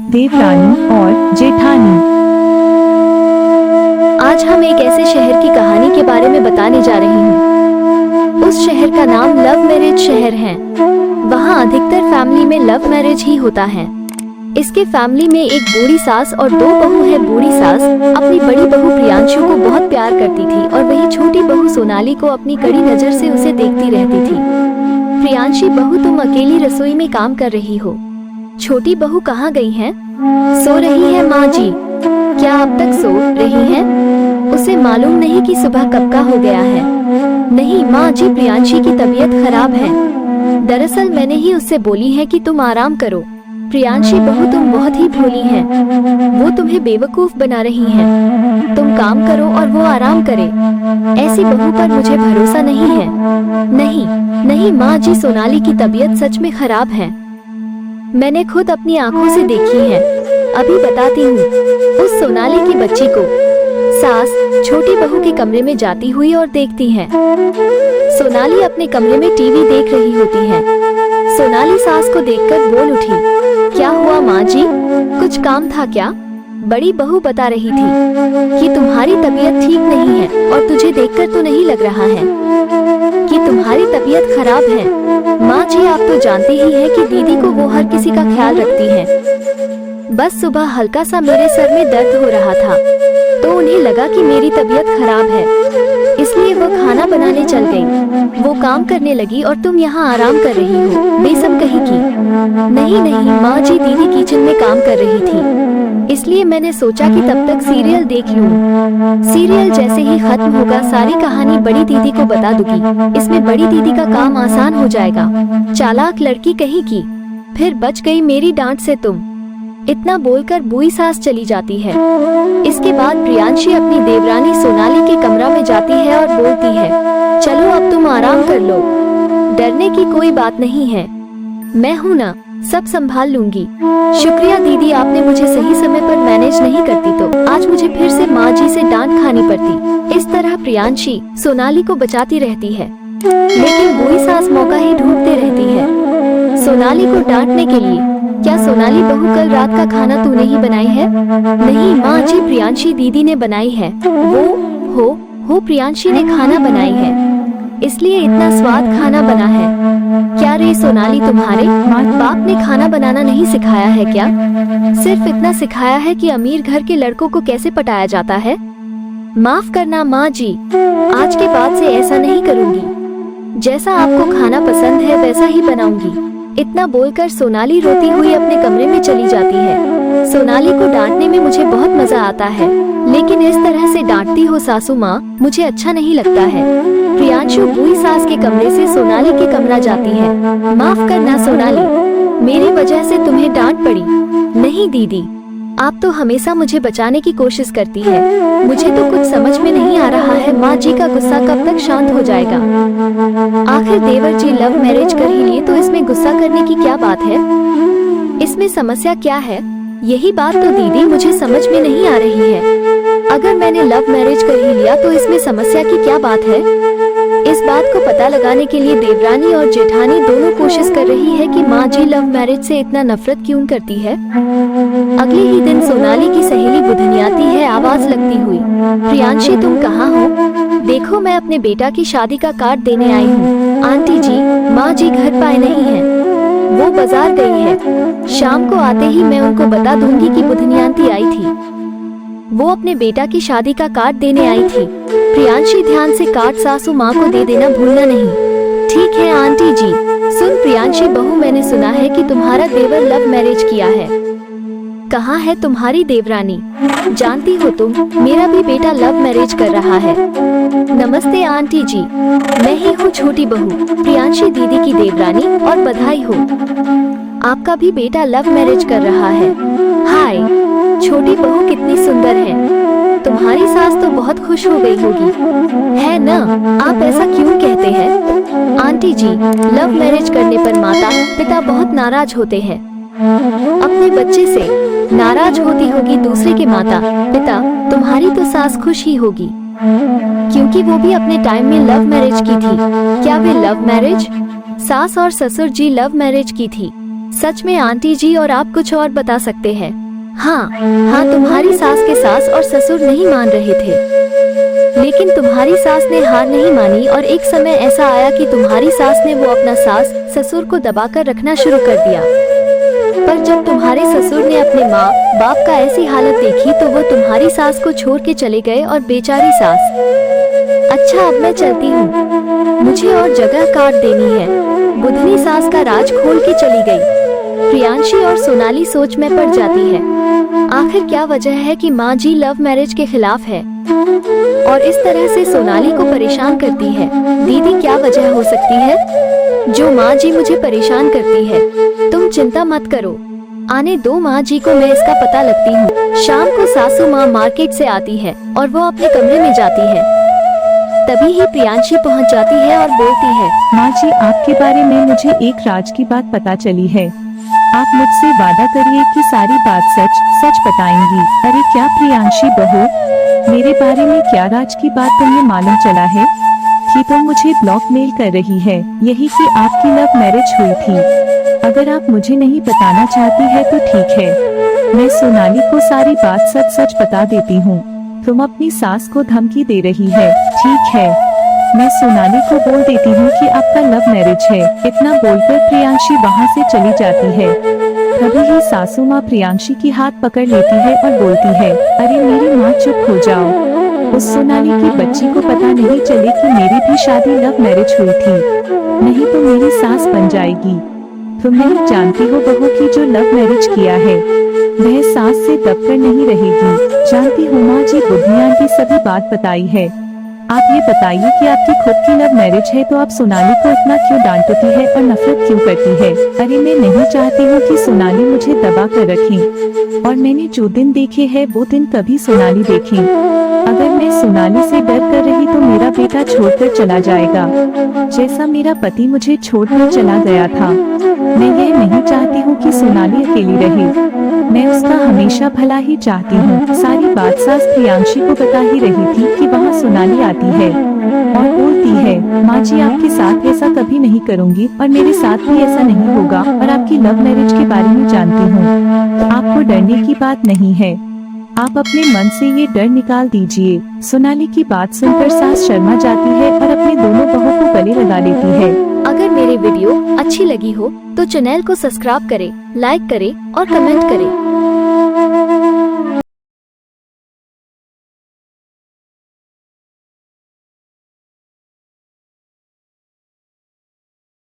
देवरानी और जेठानी। आज हम एक ऐसे शहर की कहानी के बारे में बताने जा रही हूँ। उस शहर का नाम लव मैरिज शहर है। वहाँ अधिकतर फैमिली में लव मैरिज ही होता है। इसके फैमिली में एक बूढ़ी सास और 2 बहू है। बूढ़ी सास अपनी बड़ी बहू प्रियांशु को बहुत प्यार करती थी और वही छोटी बहू सोनाली को अपनी कड़ी नजर से उसे देखती रहती थी। प्रियांशी बहू, तुम अकेली रसोई में काम कर रही हो। छोटी बहू कहाँ गई है? सो रही है माँ जी। क्या अब तक सो रही है? उसे मालूम नहीं कि सुबह कब का हो गया है। नहीं माँ जी, प्रियांशी की तबीयत खराब है। दरअसल मैंने ही उससे बोली है कि तुम आराम करो। प्रियांशी बहू, तुम बहुत ही भोली हैं। वो तुम्हें बेवकूफ बना रही हैं। तुम काम करो और वो आराम करे। ऐसी बहू पर मुझे भरोसा नहीं है। नहीं नहीं माँ जी, सोनाली की तबीयत सच में खराब है। मैंने खुद अपनी आंखों से देखी है। अभी बताती हूँ। उस सोनाली की बच्ची को सास छोटी बहू के कमरे में जाती हुई और देखती है। सोनाली अपने कमरे में टीवी देख रही होती है। सोनाली सास को देखकर बोल उठी, क्या हुआ माँ जी? कुछ काम था क्या? बड़ी बहू बता रही थी कि तुम्हारी तबीयत ठीक नहीं है और तुझे देखकर तो नहीं लग रहा है कि तुम्हारी तबीयत खराब है। माँ जी, आप तो जानती ही हैं कि दीदी को वो हर किसी का ख्याल रखती हैं। बस सुबह हल्का सा मेरे सर में दर्द हो रहा था तो उन्हें लगा कि मेरी तबीयत खराब है, इसलिए वो खाना बनाने चल गई। वो काम करने लगी और तुम यहाँ आराम कर रही हो, बेसब कहीं की। नहीं नहीं माँ जी, दीदी किचन में काम कर रही थी, इसलिए मैंने सोचा कि तब तक सीरियल देख लूं। सीरियल जैसे ही खत्म होगा सारी कहानी बड़ी दीदी को बता दूंगी। इसमें बड़ी दीदी का काम आसान हो जाएगा। चालाक लड़की कहीं की, फिर बच गई मेरी डांट से तुम। इतना बोलकर बूढ़ी सास चली जाती है। इसके बाद प्रियांशी अपनी देवरानी सोनाली के कमरा में जाती है और बोलती है, चलो अब तुम आराम कर लो। डरने की कोई बात नहीं है, मैं हूँ ना, सब संभाल लूंगी। शुक्रिया दीदी, आपने मुझे सही समय पर मैनेज नहीं करती तो आज मुझे फिर से माँ जी से डांट खानी पड़ती। इस तरह प्रियांशी सोनाली को बचाती रहती है, लेकिन बूढ़ी सास मौका ही ढूंढते रहती है सोनाली को डांटने के लिए। क्या सोनाली बहू, कल रात का खाना तूने ही बनाई है? नहीं माँ जी, प्रियांशी दीदी ने बनाई है। वो हो प्रियांशी ने खाना बनाई है, इसलिए इतना स्वाद खाना बना है। क्या रे सोनाली, तुम्हारे बाप ने खाना बनाना नहीं सिखाया है क्या? सिर्फ इतना सिखाया है कि अमीर घर के लड़कों को कैसे पटाया जाता है। माफ करना माँ जी, आज के बाद से ऐसा नहीं करूँगी। जैसा आपको खाना पसंद है वैसा ही बनाऊंगी। इतना बोलकर सोनाली रोती हुई अपने कमरे में चली जाती है। सोनाली को डांटने में मुझे बहुत मजा आता है, लेकिन इस तरह से डांटती हो सासू माँ, मुझे अच्छा नहीं लगता है। प्रियांशु बूढ़ी सास के कमरे से सोनाली के कमरा जाती है। माफ करना सोनाली, मेरी वजह से तुम्हें डांट पड़ी। नहीं दीदी, आप तो हमेशा मुझे बचाने की कोशिश करती है। मुझे तो कुछ समझ में नहीं आ रहा है माँ जी का गुस्सा कब तक शांत हो जाएगा। आखिर देवर जी लव मैरिज कर ही लिए तो इसमें गुस्सा करने की क्या बात है? इसमें समस्या क्या है? यही बात तो दीदी मुझे समझ में नहीं आ रही है। अगर मैंने लव मैरिज कर ही लिया तो इसमें समस्या की क्या बात है? इस बात को पता लगाने के लिए देवरानी और जेठानी दोनों कोशिश कर रही है कि माँ जी लव मैरिज से इतना नफरत क्यों करती है। अगले ही दिन सोनाली की सहेली बुधनियाती है आवाज लगती हुई, प्रियांशी तुम कहाँ हो? देखो मैं अपने बेटा की शादी का कार्ड देने आई हूँ। आंटी जी, माँ जी घर पाए नहीं है, वो बाजार गई है। शाम को आते ही मैं उनको बता दूंगी कि बुधनियाती आई थी। वो अपने बेटा की शादी का कार्ड देने आई थी। प्रियांशी, ध्यान से कार्ड सासू माँ को दे देना भूलना नहीं। ठीक है आंटी जी। सुन प्रियांशी बहू, मैंने सुना है कि तुम्हारा देवर लव मैरिज किया है। कहाँ है तुम्हारी देवरानी? जानती हो तुम, मेरा भी बेटा लव मैरिज कर रहा है। नमस्ते आंटी जी, मैं ही हूँ छोटी बहू प्रियांशी दीदी की देवरानी, और बधाई हो, आपका भी बेटा लव मैरिज कर रहा है। हाय छोटी बहू, कितनी सुंदर है। तुम्हारी सास तो बहुत खुश हो गई होगी, है ना? आप ऐसा क्यों कहते हैं? आंटी जी, लव मैरिज करने पर माता पिता बहुत नाराज होते हैं। अपने बच्चे से नाराज होती होगी दूसरे के माता पिता, तुम्हारी तो सास खुश ही होगी, क्योंकि वो भी अपने टाइम में लव मैरिज की थी। क्या वे लव मैरिज? सास और ससुर जी लव मैरिज की थी। सच में आंटी जी, और आप कुछ और बता सकते हैं? हाँ, तुम्हारी सास के सास और ससुर नहीं मान रहे थे, लेकिन तुम्हारी सास ने हार नहीं मानी और एक समय ऐसा आया कि तुम्हारी सास ने वो अपना सास ससुर को दबाकर रखना शुरू कर दिया। पर जब तुम्हारे ससुर ने अपने माँ बाप का ऐसी हालत देखी तो वो तुम्हारी सास को छोड़ के चले गए। और बेचारी सास, अच्छा अब मैं चलती हूँ, मुझे और जगह काट देनी है। बुधनी सास का राज खोल के चली गई। प्रियांशी और सोनाली सोच में पड़ जाती है। आखिर क्या वजह है कि माँ जी लव मैरिज के खिलाफ है और इस तरह से सोनाली को परेशान करती है? दीदी, क्या वजह हो सकती है जो माँ जी मुझे परेशान करती है? तुम चिंता मत करो, आने दो माँ जी को, मैं इसका पता लगती हूँ। शाम को सासू माँ मार्केट से आती है और वो अपने कमरे में जाती है। तभी ही प्रियांशी पहुँच जाती है और बोलती है, माँ जी, आपके बारे में मुझे एक राज की बात पता चली है। आप मुझसे वादा करिए कि सारी बात सच सच बताएंगी। अरे क्या प्रियांशी बहू, मेरे बारे में क्या राज की बात तुम्हें मालूम चला है कि तुम मुझे ब्लॉकमेल कर रही है? यही कि आपकी लव मैरिज हुई थी। अगर आप मुझे नहीं बताना चाहती है तो ठीक है, मैं सोनाली को सारी बात सच सच बता देती हूँ। तुम अपनी सास को धमकी दे रही है, ठीक है? मैं सोनाली को बोल देती हूँ कि आपका लव मैरिज है। इतना बोलकर प्रियांशी वहाँ से चली जाती है। तभी ही सासू माँ प्रियांशी की हाथ पकड़ लेती है और बोलती है, अरे मेरी माँ, चुप हो जाओ। उस सोनाली की बच्ची को पता नहीं चले कि मेरी भी शादी लव मैरिज हुई थी, नहीं तो मेरी सास बन जाएगी। तुम नहीं जानती हो बहू की जो लव मैरिज किया है वह सास से दबकर नहीं रहेगी। जानती हूँ माँ जी, बुद्धि आंटी सभी बात बताई है। आप ये बताइए कि आपकी खुद की लव मैरिज है तो आप सोनाली को इतना क्यों डांटती है और नफरत क्यों करती है? अरे मैं नहीं चाहती हूँ कि सोनाली मुझे दबा कर रखे, और मैंने जो दिन देखे हैं वो दिन कभी सोनाली देखें। अगर मैं सोनाली से डर कर रही तो मेरा बेटा छोड़कर चला जाएगा, जैसा मेरा पति मुझे छोड़कर चला गया था। मैं ये नहीं चाहती हूँ कि सोनाली अकेली रहे, मैं उसका हमेशा भला ही चाहती हूँ। सारी बात सास प्रियांशी को बता ही रही थी कि वहाँ सोनाली आती है और बोलती है, माँ जी, आपके साथ ऐसा कभी नहीं करूँगी और मेरे साथ भी ऐसा नहीं होगा, और आपकी लव मैरिज के बारे में जानती हूँ। आपको डरने की बात नहीं है, आप अपने मन से ये डर निकाल दीजिए। सोनाली की बात सुनकर सास शर्मा जाती है और अपने दोनों बहू को गले लगा लेती है। अगर मेरी वीडियो अच्छी लगी हो तो चैनल को सब्सक्राइब करें, लाइक करें और कमेंट करें।